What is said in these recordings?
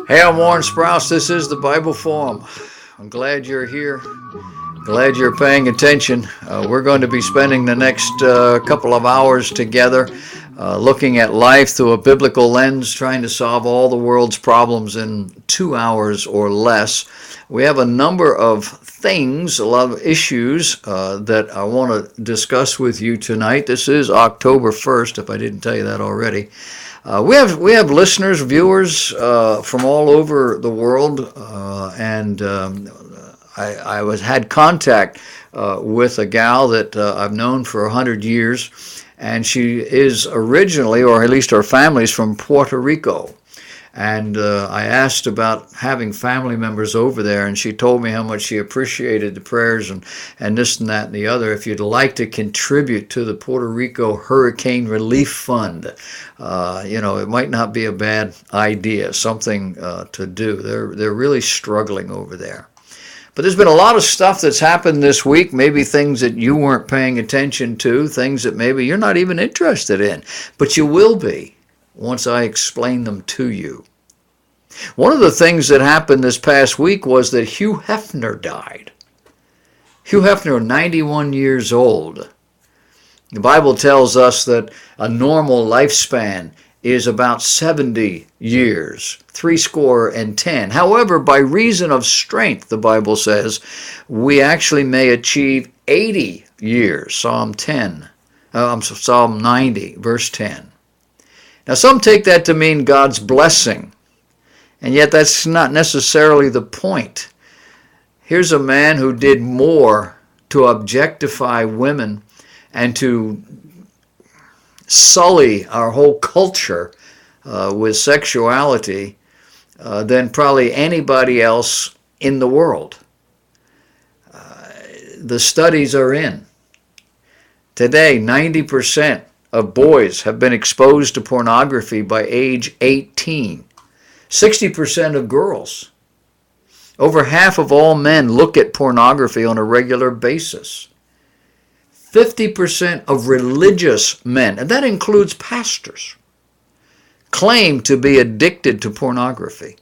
Hey, I'm Warren Sprouse. This is the Bible Forum. I'm glad you're here. Glad you're paying attention. We're going to be spending the next couple of hours together looking at life through a biblical lens, trying to solve all the world's problems in 2 hours or less. We have a number of things, a lot of issues that I want to discuss with you tonight. This is October 1st, if I didn't tell you that already. We have listeners, viewers from all over the world, and I had contact with a gal that I've known for 100 years, and she is originally, or at least her family's from Puerto Rico. And I asked about having family members over there, and she told me how much she appreciated the prayers and this and that and the other. If you'd like to contribute to the Puerto Rico Hurricane Relief Fund, it might not be a bad idea, something to do. They're really struggling over there. But there's been a lot of stuff that's happened this week, maybe things that you weren't paying attention to, things that maybe you're not even interested in, but you will be once I explain them to you. One of the things that happened this past week was that Hugh Hefner died. Hugh Hefner, 91 years old. The Bible tells us that a normal lifespan is about 70 years, 70. However, by reason of strength, the Bible says, we actually may achieve 80 years. Psalm 90, verse 10. Now, some take that to mean God's blessing, and yet that's not necessarily the point. Here's a man who did more to objectify women and to sully our whole culture with sexuality than probably anybody else in the world. The studies are in. Today, 90% of boys have been exposed to pornography by age 18. 60% of girls. Over half of all men look at pornography on a regular basis. 50% of religious men, and that includes pastors, claim to be addicted to pornography.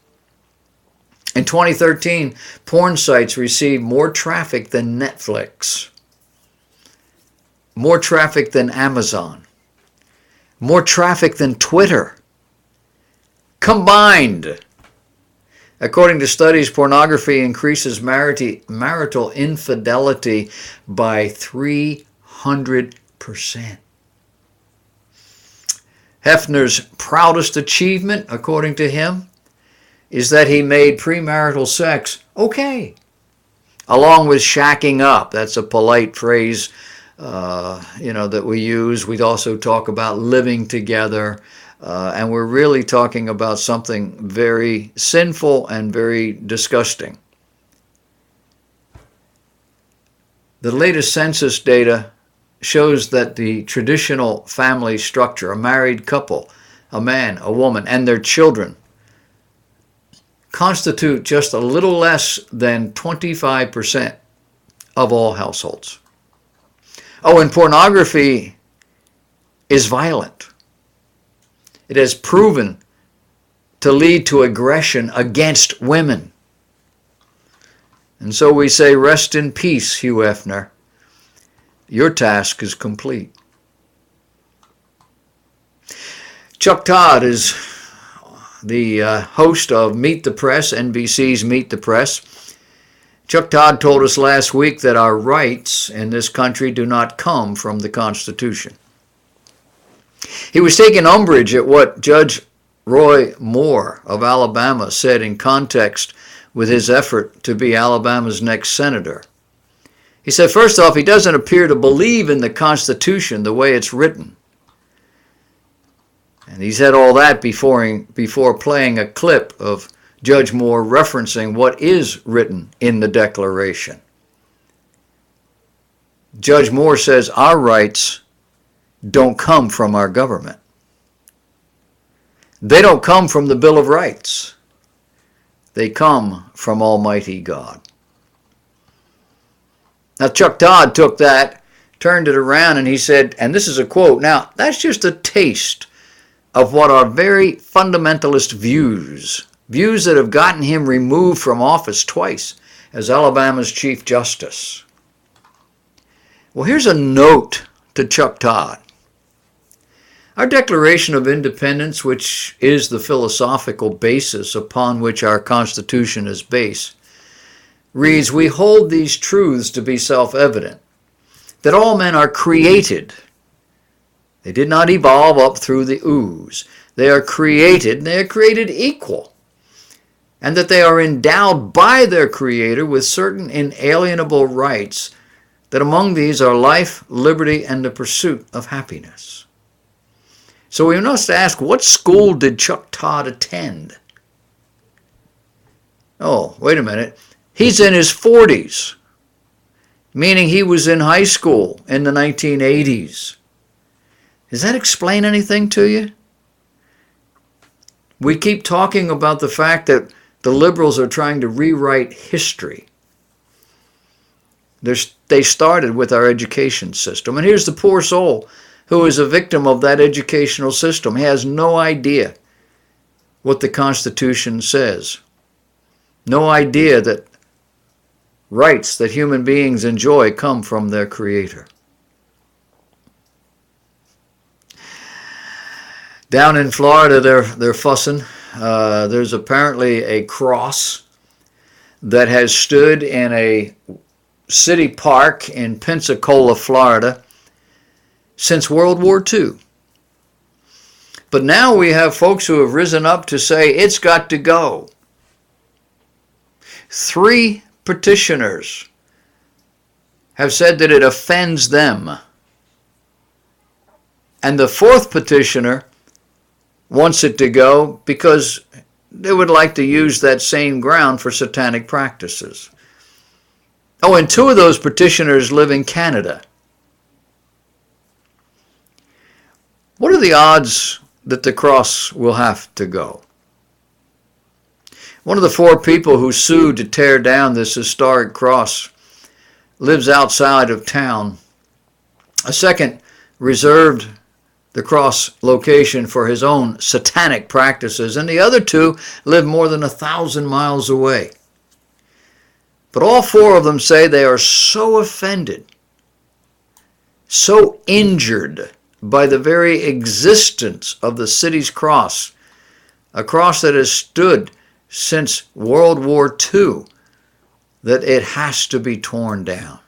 In 2013, porn sites received more traffic than Netflix, more traffic than Amazon, more traffic than Twitter. Combined. According to studies, pornography increases marital infidelity by 300%. Hefner's proudest achievement, according to him, is that he made premarital sex okay, along with shacking up. That's a polite phrase that we use. We also talk about living together, and we're really talking about something very sinful and very disgusting. The latest census data shows that the traditional family structure, a married couple, a man, a woman, and their children, constitute just a little less than 25% of all households. Oh, and pornography is violent. It has proven to lead to aggression against women. And so we say, rest in peace, Hugh Hefner. Your task is complete. Chuck Todd is the host of Meet the Press, NBC's Meet the Press. Chuck Todd told us last week that our rights in this country do not come from the Constitution. He was taking umbrage at what Judge Roy Moore of Alabama said in context with his effort to be Alabama's next senator. He said, first off, he doesn't appear to believe in the Constitution the way it's written. And he said all that before playing a clip of Judge Moore referencing what is written in the Declaration. Judge Moore says our rights don't come from our government. They don't come from the Bill of Rights. They come from Almighty God. Now, Chuck Todd took that, turned it around, and he said, and this is a quote, now, that's just a taste of what our very fundamentalist views Views that have gotten him removed from office twice as Alabama's Chief Justice. Well, here's a note to Chuck Todd. Our Declaration of Independence, which is the philosophical basis upon which our Constitution is based, reads, "We hold these truths to be self-evident, that all men are created. They did not evolve up through the ooze. They are created, and they are created equal, and that they are endowed by their Creator with certain inalienable rights, that among these are life, liberty, and the pursuit of happiness." So we must ask, what school did Chuck Todd attend? Oh, wait a minute. He's in his 40s, meaning he was in high school in the 1980s. Does that explain anything to you? We keep talking about the fact that the liberals are trying to rewrite history. They started with our education system. And here's the poor soul who is a victim of that educational system. He has no idea what the Constitution says. No idea that rights that human beings enjoy come from their Creator. Down in Florida, they're fussing. There's apparently a cross that has stood in a city park in Pensacola, Florida, since World War II. But now we have folks who have risen up to say it's got to go. 3 petitioners have said that it offends them. And the 4th petitioner wants it to go because they would like to use that same ground for satanic practices. Oh, and 2 of those petitioners live in Canada. What are the odds that the cross will have to go? One of the 4 people who sued to tear down this historic cross lives outside of town. A second reserved the cross location for his own satanic practices, and the other 2 live more than 1,000 miles away. But all 4 of them say they are so offended, so injured by the very existence of the city's cross, a cross that has stood since World War II, that it has to be torn down.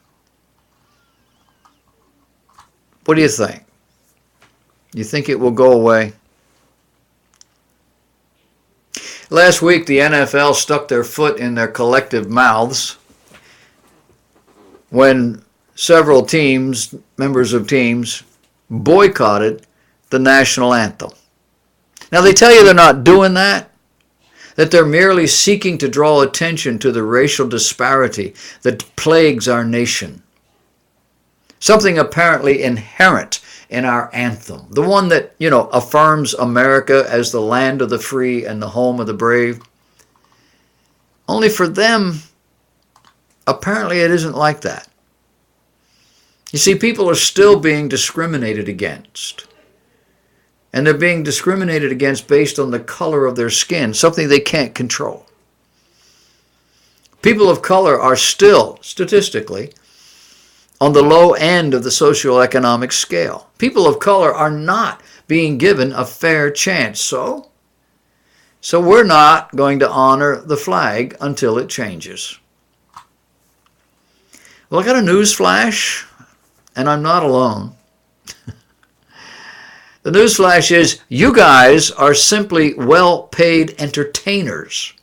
What do you think? You think it will go away? Last week, the NFL stuck their foot in their collective mouths when several teams, members of teams, boycotted the national anthem. Now, they tell you they're not doing that they're merely seeking to draw attention to the racial disparity that plagues our nation. Something apparently inherent in our anthem, the one that, affirms America as the land of the free and the home of the brave. Only for them, apparently it isn't like that. You see, people are still being discriminated against. And they're being discriminated against based on the color of their skin, something they can't control. People of color are still, statistically, on the low end of the socioeconomic scale. People of color are not being given a fair chance. So we're not going to honor the flag until it changes. Well, I got a news flash, and I'm not alone. The news flash is, you guys are simply well-paid entertainers.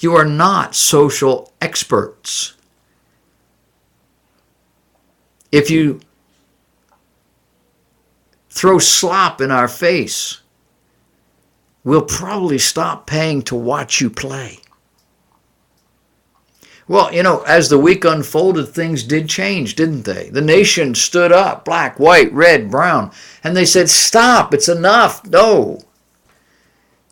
You are not social experts. If you throw slop in our face, we'll probably stop paying to watch you play. Well, as the week unfolded, things did change, didn't they? The nation stood up, black, white, red, brown, and they said, stop, it's enough, no.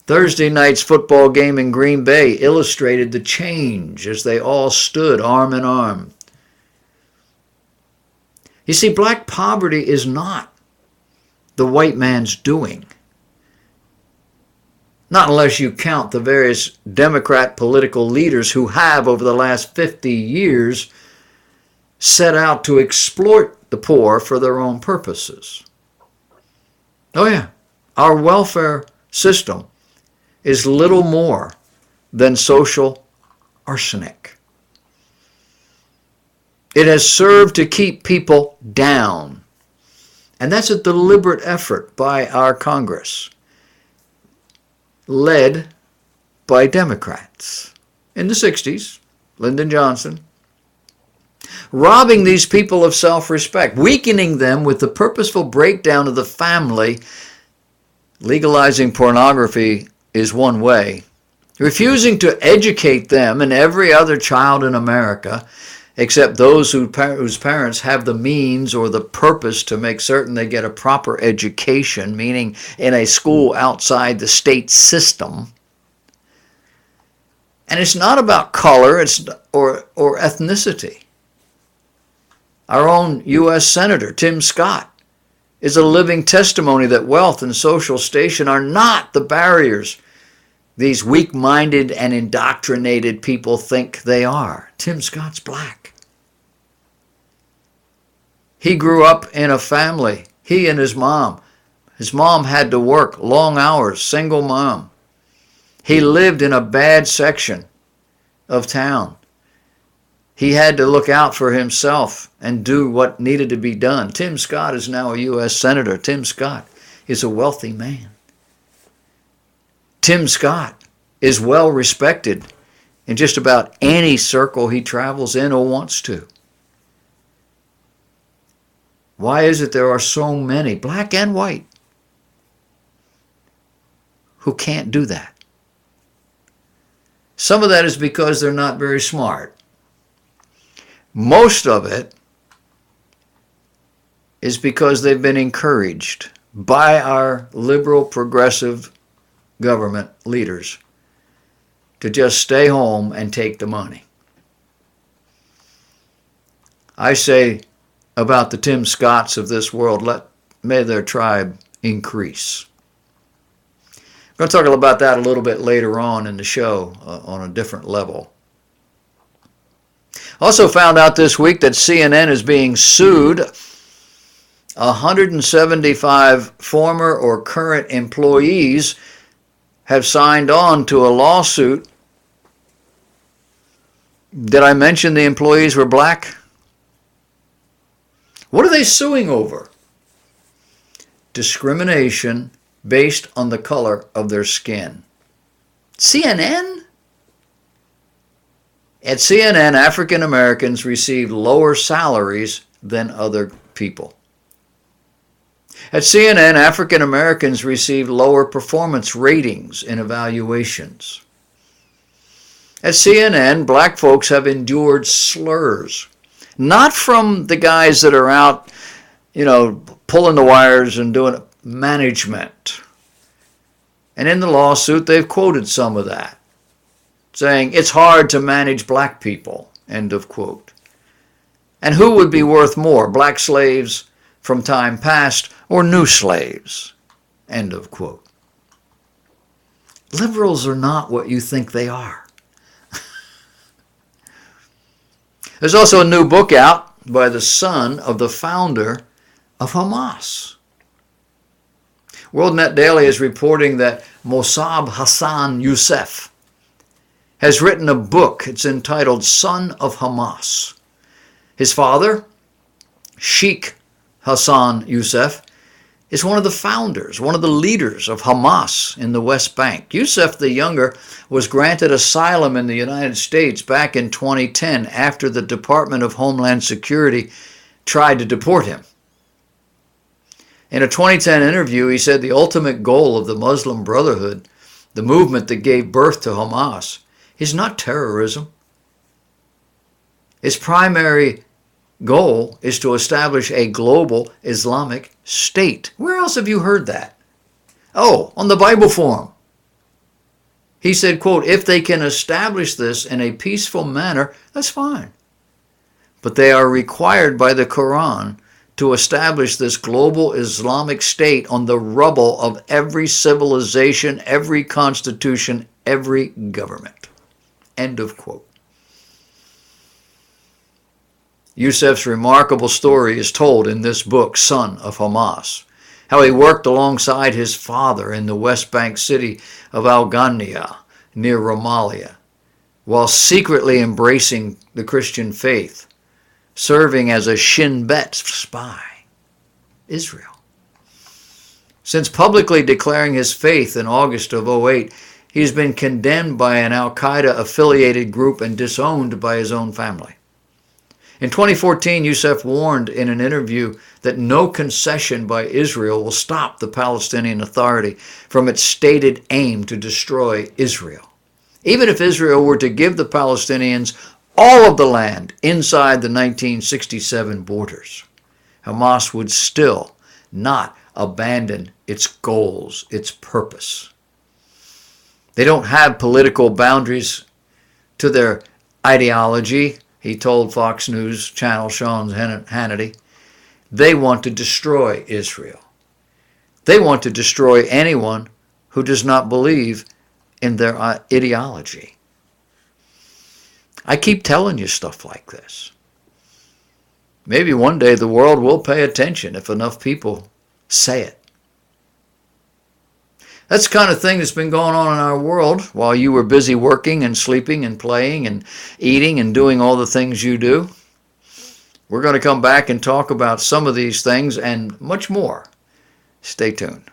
Thursday night's football game in Green Bay illustrated the change as they all stood arm in arm. You see, black poverty is not the white man's doing. Not unless you count the various Democrat political leaders who have, over the last 50 years, set out to exploit the poor for their own purposes. Oh yeah, our welfare system is little more than social arsenic. It has served to keep people down. And that's a deliberate effort by our Congress, led by Democrats in the 60s, Lyndon Johnson, robbing these people of self-respect, weakening them with the purposeful breakdown of the family. Legalizing pornography is one way. Refusing to educate them and every other child in America, except those whose parents have the means or the purpose to make certain they get a proper education, meaning in a school outside the state system. And it's not about color or ethnicity. Our own U.S. Senator, Tim Scott, is a living testimony that wealth and social station are not the barriers these weak-minded and indoctrinated people think they are. Tim Scott's black. He grew up in a family, he and his mom. His mom had to work long hours, single mom. He lived in a bad section of town. He had to look out for himself and do what needed to be done. Tim Scott is now a U.S. Senator. Tim Scott is a wealthy man. Tim Scott is well respected in just about any circle he travels in or wants to. Why is it there are so many, black and white, who can't do that? Some of that is because they're not very smart. Most of it is because they've been encouraged by our liberal progressive government leaders to just stay home and take the money. I say about the Tim Scotts of this world, may their tribe increase. I'm going to talk about that a little bit later on in the show on a different level. Also found out this week that CNN is being sued. 175 former or current employees have signed on to a lawsuit. Did I mention the employees were black? What are they suing over? Discrimination based on the color of their skin. CNN? At CNN, African Americans receive lower salaries than other people. At CNN, African Americans receive lower performance ratings in evaluations. At CNN, black folks have endured slurs. Not from the guys that are out, pulling the wires and doing management. And in the lawsuit, they've quoted some of that, saying, it's hard to manage black people, end of quote. And who would be worth more, black slaves from time past or new slaves, end of quote. Liberals are not what you think they are. There's also a new book out by the son of the founder of Hamas. WorldNet Daily is reporting that Mossab Hassan Youssef has written a book. It's entitled Son of Hamas. His father, Sheikh Hassan Youssef, is one of the founders, one of the leaders of Hamas in the West Bank. Youssef the Younger was granted asylum in the United States back in 2010 after the Department of Homeland Security tried to deport him. In a 2010 interview, he said the ultimate goal of the Muslim Brotherhood, the movement that gave birth to Hamas, is not terrorism. Its primary goal is to establish a global Islamic state. Where else have you heard that? Oh, on the Bible Forum. He said, quote, if they can establish this in a peaceful manner, that's fine. But they are required by the Quran to establish this global Islamic state on the rubble of every civilization, every constitution, every government. End of quote. Yusef's remarkable story is told in this book, Son of Hamas, how he worked alongside his father in the West Bank city of Al-Ghanniyah near Ramallah, while secretly embracing the Christian faith, serving as a Shin Bet spy, Israel. Since publicly declaring his faith in August of 2008, he's been condemned by an Al-Qaeda affiliated group and disowned by his own family. In 2014, Yusef warned in an interview that no concession by Israel will stop the Palestinian Authority from its stated aim to destroy Israel. Even if Israel were to give the Palestinians all of the land inside the 1967 borders, Hamas would still not abandon its goals, its purpose. They don't have political boundaries to their ideology, he told Fox News channel Sean Hannity. They want to destroy Israel. They want to destroy anyone who does not believe in their ideology. I keep telling you stuff like this. Maybe one day the world will pay attention if enough people say it. That's the kind of thing that's been going on in our world while you were busy working and sleeping and playing and eating and doing all the things you do. We're going to come back and talk about some of these things and much more. Stay tuned.